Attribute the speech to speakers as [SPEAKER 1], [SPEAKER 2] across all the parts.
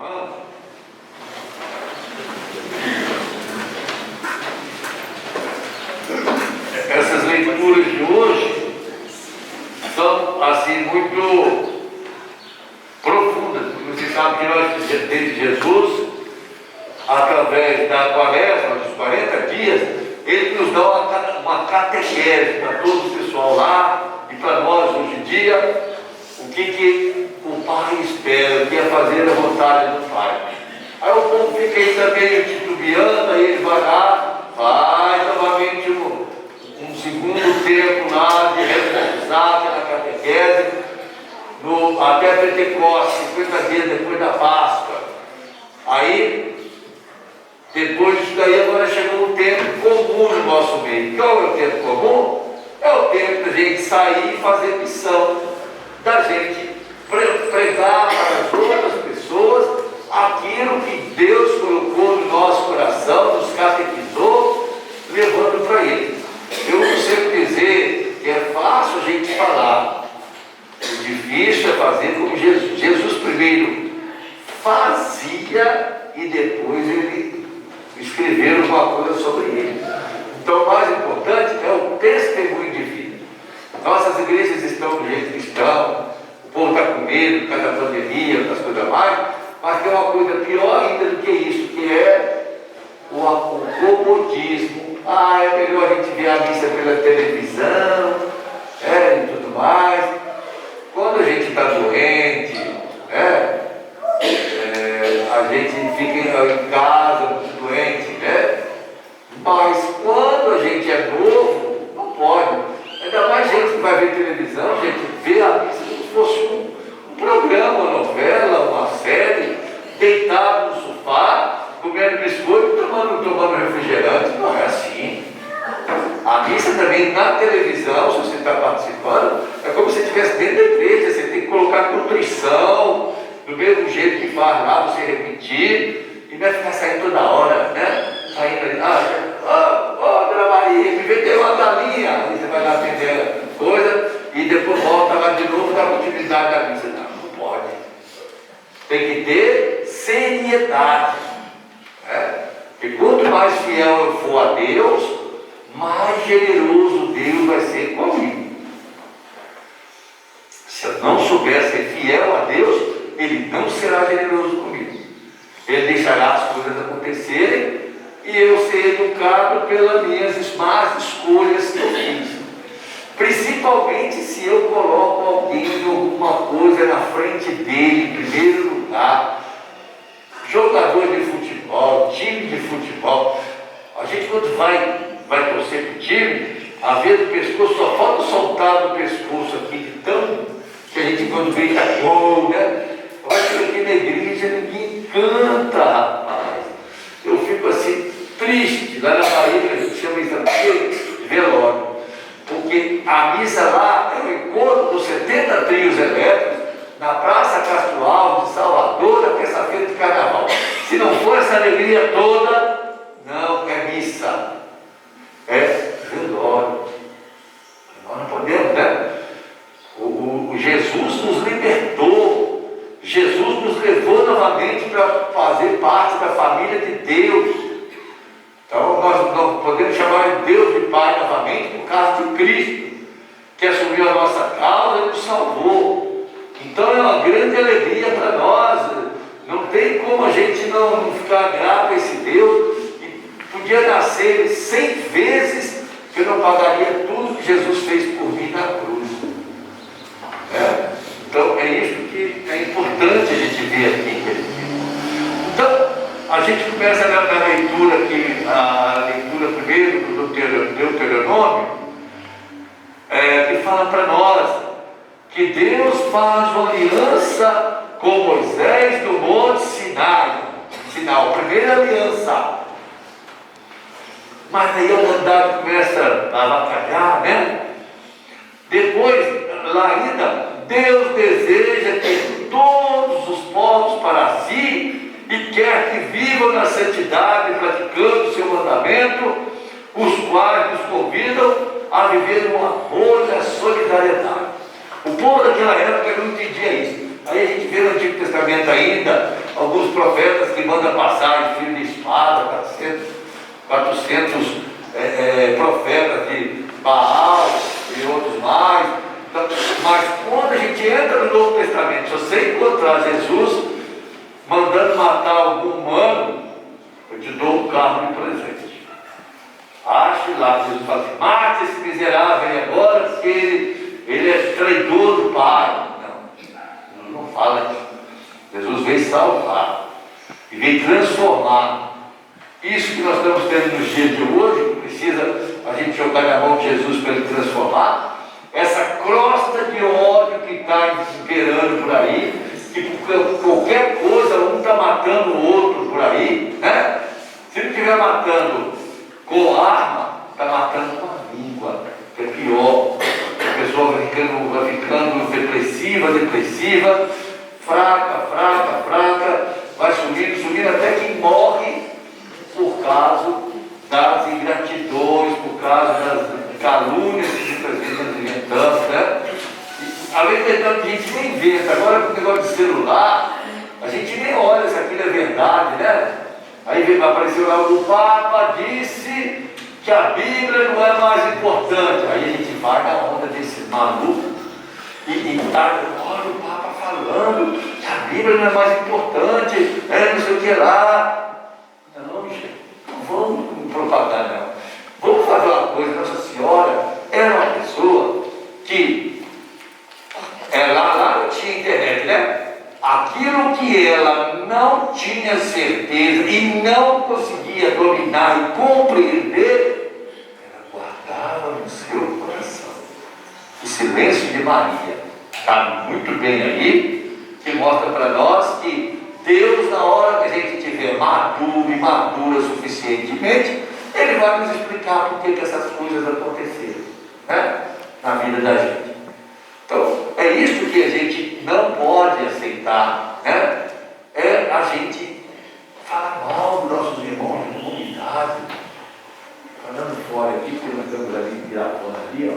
[SPEAKER 1] irmãos, essas leituras de hoje são assim muito profundas, porque você sabe que nós, desde Jesus, através da quaresma, dos 40 dias, ele nos dá uma catequese para todo o pessoal lá e para nós hoje em dia, o que o Pai espera, o que é fazer a vontade do Pai. Aí o povo fica aí também titubeando, aí ele vai lá, faz novamente um segundo tempo lá de reforçar pela catequese, até Pentecostes, 50 dias depois da Páscoa. Aí, depois disso daí, agora chegou um tempo comum no nosso meio. Qual é o tempo comum? É o tempo da gente sair e fazer missão, da gente pregar para as outras pessoas aquilo que Deus colocou no nosso coração, nos catequizou, levando para Ele. Eu não sei dizer que é fácil a gente falar, o difícil é fazer como Jesus. Jesus primeiro fazia e depois ele escreveu alguma coisa sobre ele. Então o mais importante é o testemunho de vida. Nossas igrejas estão do jeito que estão, o povo está com medo por causa da pandemia, outras coisas mais, mas tem uma coisa pior ainda do que isso, que é o comodismo. É melhor a gente ver a missa pela televisão, e tudo mais. Quando a gente está doente, a gente fica em casa, muito doente, mas quando a gente é novo, não pode. Ainda mais gente que vai ver televisão, a gente vê a missa como se fosse um programa, uma novela, uma série, deitado no sofá, comendo biscoito, tomando refrigerante. Não é assim. A missa também na televisão, se você está participando, é como se você estivesse dentro da igreja. Você tem que colocar contrição, do mesmo jeito que faz lá, você repetir, e não é ficar saindo toda hora, saindo ali, Dona Maria, me vendeu uma galinha, aí você vai lá atender a coisa, e depois volta lá de novo, dá continuidade da missa. Não pode. Tem que ter seriedade, porque quanto mais fiel eu for a Deus, mais generoso Deus vai ser comigo. Se eu não souber ser fiel a Deus, Ele não será generoso comigo. Ele deixará as coisas acontecerem e eu ser educado pelas minhas más escolhas que eu fiz. Principalmente se eu coloco alguém de alguma coisa na frente dele, em primeiro lugar. Jogador de futebol, time de futebol. A gente quando vai torcer para o time, a vez do pescoço, só falta soltar do pescoço aqui, de tão que a gente quando grita gol, eu acho que aqui na igreja ninguém canta, rapaz. Eu fico assim, triste. Lá na Bahia, a gente chama isso de velório. Porque a missa lá é o encontro dos 70 trios elétricos na Praça Castro Alves, de Salvador, na terça-feira de carnaval. Se não for essa alegria toda, não é missa. É velório. Nós não podemos, O Jesus nos libertou. Jesus nos levou novamente para fazer parte da família de Deus. Então nós não podemos chamar de Deus de Pai novamente por causa de Cristo, que assumiu a nossa causa e nos salvou. Então é uma grande alegria para nós. Não tem como a gente não ficar grato a esse Deus. E podia nascer 100 vezes que eu não pagaria tudo que Jesus fez por mim na cruz. Então é isso que é importante a gente ver aqui. Então a gente começa na leitura aqui, a leitura primeiro do Deuteronômio, que fala para nós que Deus faz uma aliança com Moisés no Monte Sinai, a primeira aliança. Mas aí o mandato começa a avacalhar, Depois, lá ainda, Deus deseja ter todos os povos para si e quer que vivam na santidade, praticando o seu mandamento, os quais nos convidam a viver no amor e na solidariedade. O povo daquela época não entendia isso. Aí a gente vê no Antigo Testamento ainda, alguns profetas que mandam passar de fio de espada, 400 profetas de Baal e outros mais. Então, mas quando a gente entra no Novo Testamento, se você encontrar Jesus mandando matar algum humano, eu te dou um carro de presente. Ache lá, Jesus fala assim: mate esse miserável aí agora, porque ele é traidor do Pai. Não, Jesus não fala isso. Jesus veio salvar e veio transformar. Isso que nós estamos tendo nos dias de hoje, precisa a gente jogar na mão de Jesus para ele transformar. Essa crosta de ódio que está imperando por aí, que por qualquer coisa um está matando o outro por aí, né? Se não estiver matando com arma, está matando com a língua, que é pior. A pessoa vai ficando depressiva, fraca, vai sumindo até que morre por causa das ingratidões, por causa das calúnias que muitas vezes nós inventamos, né? Além de tanto, a gente nem inventa. Agora com o negócio de celular, a gente nem olha se aquilo é verdade, né? Aí apareceu lá: o Papa disse que a Bíblia não é mais importante. Aí a gente vai na onda desses malucos e tá, olha o Papa falando que a Bíblia não é mais importante, não sei o que lá. Não, gente, não vamos propagar, não. Vamos fazer uma coisa. Nossa Senhora era uma pessoa que lá não tinha internet, né? Aquilo que ela não tinha certeza e não conseguia dominar e compreender, ela guardava no seu coração. O silêncio de Maria está muito bem aí, que mostra para nós que Deus, na hora que a gente estiver maduro e madura suficientemente, Ele vai nos explicar por que essas coisas aconteceram, né? Na vida da gente. Então, é isso que a gente não pode aceitar, né? É a gente falar mal dos nossos irmãos de comunidade. Falando fora aqui, porque nós estamos ali em Pirapona ali, ó.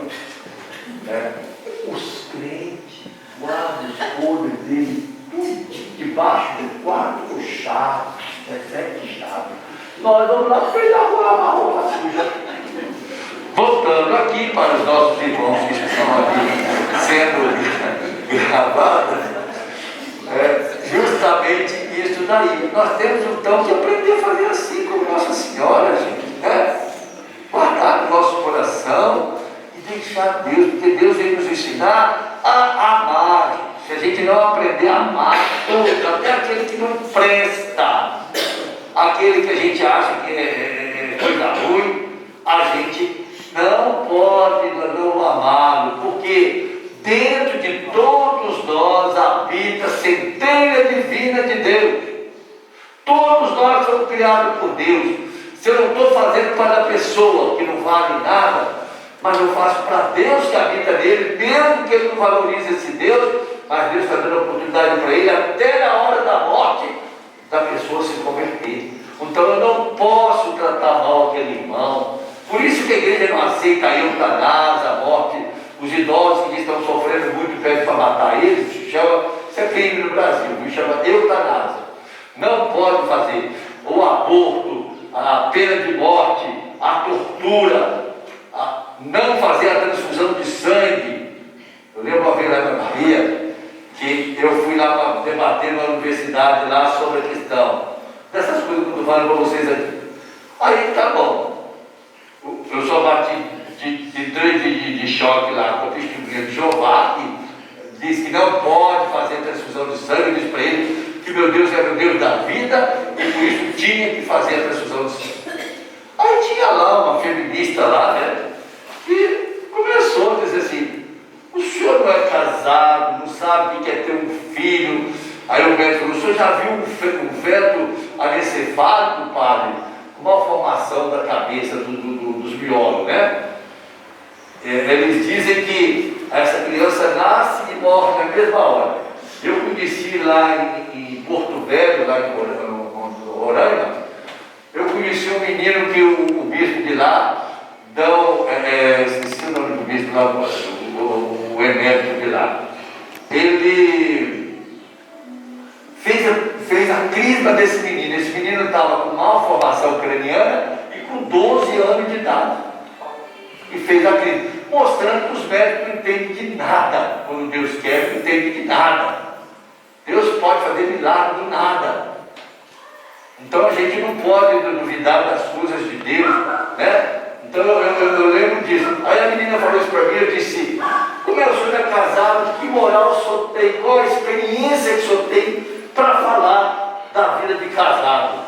[SPEAKER 1] Os crentes guardam os podres dele tudo debaixo do quarto com chave, 7 chaves. Nós vamos lá para ele lavar a roupa suja. Voltando aqui para os nossos irmãos que estão ali sendo gravados, justamente isso daí. Nós temos então que aprender a fazer assim como Nossa Senhora, gente, né? Guardar no nosso coração e deixar Deus, porque Deus veio nos ensinar a amar. Se a gente não aprender a amar todos, até aquele que não presta, aquele que a gente acha que é coisa ruim, a gente não pode não amá-lo, porque dentro de todos nós habita a centelha divina de Deus. Todos nós somos criados por Deus. Se eu não estou fazendo para a pessoa que não vale nada, mas eu faço para Deus que habita nele, mesmo que ele não valorize esse Deus, mas Deus está dando a oportunidade para ele até na hora da morte da pessoa se converter. Então eu não posso tratar mal aquele irmão. Por isso que a igreja não aceita a eutanásia, a morte. Os idosos que estão sofrendo muito pedem para matar eles, isso é crime no Brasil, chama eutanásia. Não pode fazer o aborto, a pena de morte, a tortura, não fazer a transfusão de sangue. Eu lembro uma vez lá na Bahia, que eu fui lá para debater na universidade lá sobre a questão dessas coisas que eu estou falando para vocês aqui. Aí tá bom. Eu só bati de 3 dias de choque lá com a testemunha de Jeová, que disse que não pode fazer transfusão de sangue. Eu disse para ele que meu Deus era o Deus da vida e por isso tinha que fazer a transfusão de sangue. Aí tinha lá uma feminista lá, né, que começou a dizer assim: o senhor não é casado, não sabe o que é ter um filho. Aí o médico falou: o senhor já viu um feto anencefálico, padre? Uma formação da cabeça dos biólogos, né? Eles dizem que essa criança nasce e morre na mesma hora. Eu conheci lá em Porto Velho, lá em Roraima, eu conheci um menino que o bispo de lá, esqueci o nome do bispo lá, o emérito de lá, ele fez a e fez a crise, mostrando que os médicos não entendem de nada. Quando Deus quer, não entendem de nada. Deus pode fazer milagre do nada. Então a gente não pode duvidar das coisas de Deus, né? Então eu lembro disso. Aí a menina falou isso para mim, eu disse: como é o senhor é casado, que moral o senhor tem, qual a experiência que o senhor tem para falar da vida de casado?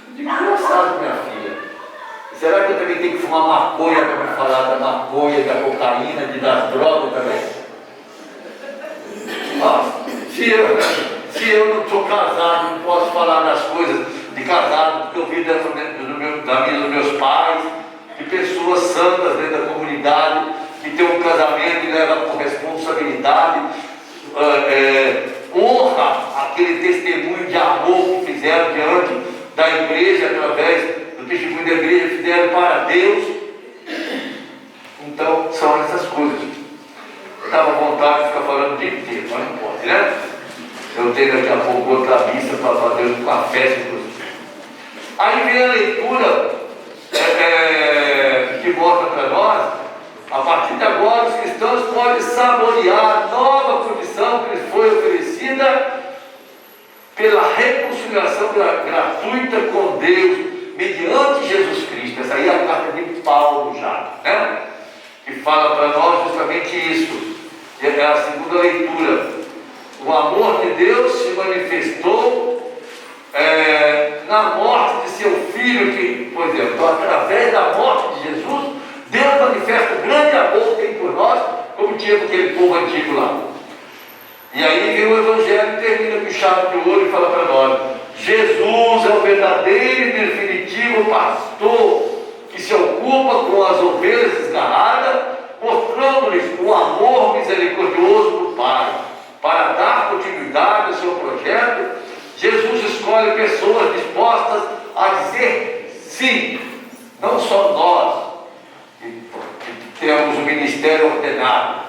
[SPEAKER 1] Eu digo: engraçado, minha filha. Será que eu também tenho que fumar maconha para me falar da maconha, da cocaína, das drogas também? Se eu não estou casado, não posso falar das coisas de casado, porque eu vi da vida dos meus pais, de pessoas santas dentro da comunidade, que tem um casamento e leva com responsabilidade, honra aquele testemunho de amor que fizeram diante da igreja, através do testemunho da igreja, fizeram para Deus. Então, são essas coisas. Eu estava à vontade de ficar falando o dia inteiro, mas não pode, né? Eu tenho daqui a pouco outra missa para fazer uma festa, inclusive. Aí vem a leitura que mostra para nós: a partir de agora os cristãos podem saborear a nova condição que lhes foi oferecida pela reconciliação gratuita com Deus, mediante Jesus Cristo. Essa aí é a carta de Paulo já, né? Que fala para nós justamente isso. É a segunda leitura. O amor de Deus se manifestou na morte de seu filho, que, por exemplo, então, através da morte de Jesus, Deus manifesta o grande amor que tem por nós, como tinha com aquele povo antigo lá. E aí vem o Evangelho e termina com chave de ouro e fala para nós: Jesus é o verdadeiro e definitivo pastor que se ocupa com as ovelhas desgarradas, mostrando-lhes o amor misericordioso do Pai. Para dar continuidade ao seu projeto, Jesus escolhe pessoas dispostas a dizer sim. Não só nós, que temos o ministério ordenado.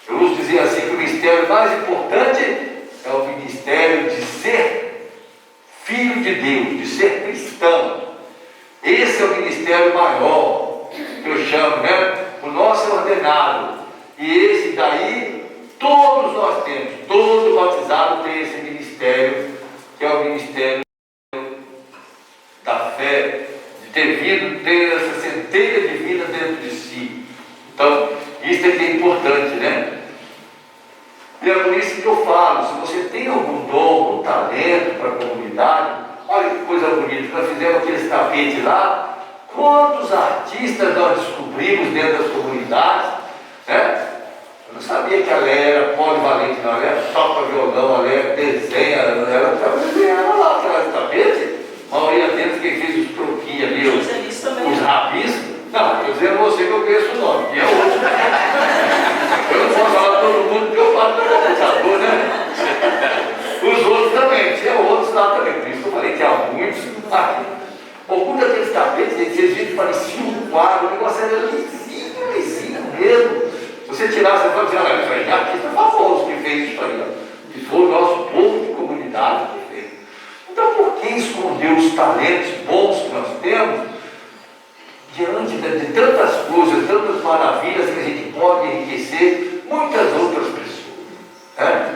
[SPEAKER 1] Jesus dizia assim que o ministério mais importante é o ministério de ser filho de Deus, de ser cristão. Esse é o ministério maior, que eu chamo, né? O nosso é ordenado. E esse daí, todos nós temos, todo batizado tem esse ministério, que é o ministério da fé, de ter essa centelha de vida dentro de si. Então, isso é que é importante, né? E é por isso que eu falo: se você tem algum dom, algum talento para a comunidade, olha que coisa bonita, nós fizemos aqueles tapetes lá, quantos artistas nós descobrimos dentro das comunidades, né? Eu não sabia que ela era polivalente, não. Ela toca violão, ela desenha, ela estava desenhando lá aquelas tapetes. A maioria deles, quem fez os troquinhos ali, os rabiscos. Não, eu dizendo a você que eu conheço o nome, e é outro. Eu não posso falar todo mundo porque eu falo do computador, né? Os outros também, tinha outros lá também. Por isso eu falei que há muitos aqui. Alguns daqueles tapetes, eles pareciam um quadro, o negócio era lisinho, lisinho mesmo. Se você tirar, você pode dizer: olha, isso aí é artista famoso que fez isso aí, que foi o nosso povo de comunidade que fez. Então, por que esconder os talentos bons que nós temos diante de tantas coisas, tantas maravilhas que a gente pode enriquecer muitas outras pessoas, né?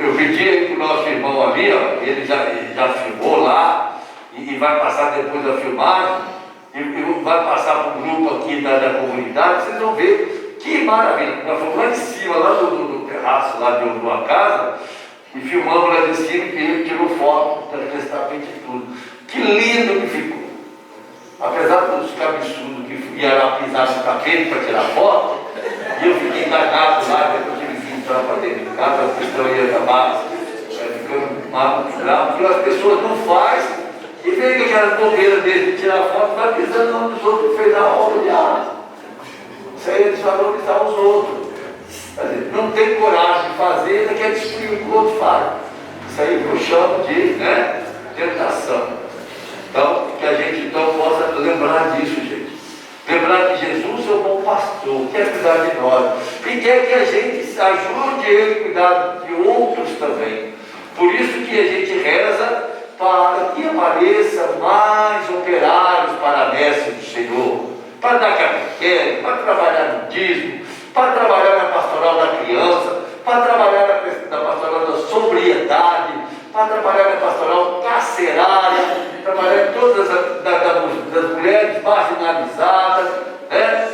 [SPEAKER 1] Eu pedi aí para o nosso irmão ali, ó, ele já filmou lá e vai passar depois da filmagem. E vai passar para o grupo aqui da comunidade, vocês vão ver que maravilha. Nós fomos lá de cima, lá do terraço, lá de uma casa, e filmamos lá de cima, e ele tirou foto daquele tapete e tudo. Que lindo que ficou. Apesar dos cabeçudos que ia lá pisar no tapete para tirar foto, e eu fiquei enganado lá, depois eu tive que entrar para dentro de casa, a questão ia acabar ficando mal, porque as pessoas não fazem. E vem aquela bobeira dele de tirar foto, vai pisando no dos outros que fez a obra de arte. Isso aí é desvalorizar os outros. Não tem coragem de fazer, ainda quer destruir o que o outro faz. Isso aí que eu chamo de, né, tentação. Então, que a gente então possa lembrar disso, gente. Lembrar que Jesus é o bom pastor, quer cuidar de nós. E quer que a gente ajude ele a cuidar de outros também. Por isso que a gente reza para que apareça mais operários para a messe do Senhor. para dar catequese, para trabalhar no dízimo, para trabalhar na pastoral da criança, para trabalhar na pastoral da sobriedade, para trabalhar na pastoral carcerária, trabalhar em todas das mulheres marginalizadas, né?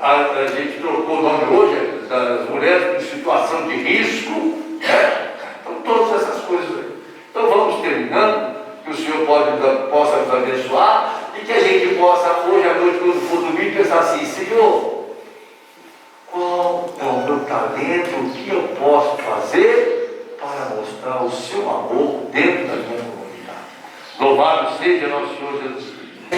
[SPEAKER 1] A gente trocou o nome hoje das mulheres em situação de risco, né? Então todas essas coisas aí. Então vamos terminando, que o Senhor possa nos abençoar e que a gente possa hoje à noite, quando for dormir, pensar assim: Senhor, qual é o meu talento, o que eu posso fazer para mostrar o seu amor dentro da minha comunidade. Louvado seja nosso Senhor Jesus Cristo.